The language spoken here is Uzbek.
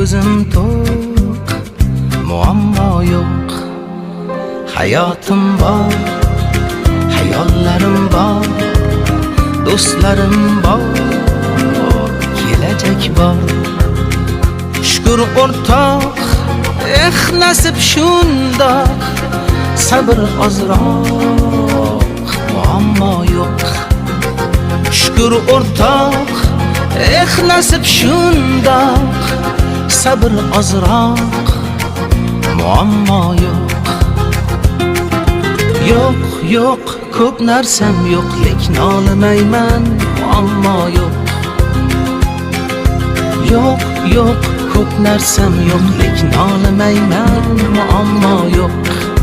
ko'zim to'q, muammo yo'q. Hayotim bor, hayollarim bor, do'stlarim bor, kelajak bor. Shukr o'rtoq, nasib shundoq, sabr ozroq, muammo yo'q. Shukr o'rtoq, nasib shundoq, sabr ozroq, muammo yo'q. Yo'q, yo'q, ko'p narsam yo'q, lekin olmayman, muammo yo'q. Yo'q, yo'q, ko'p narsam yo'q, lekin olmayman, muammo yo'q.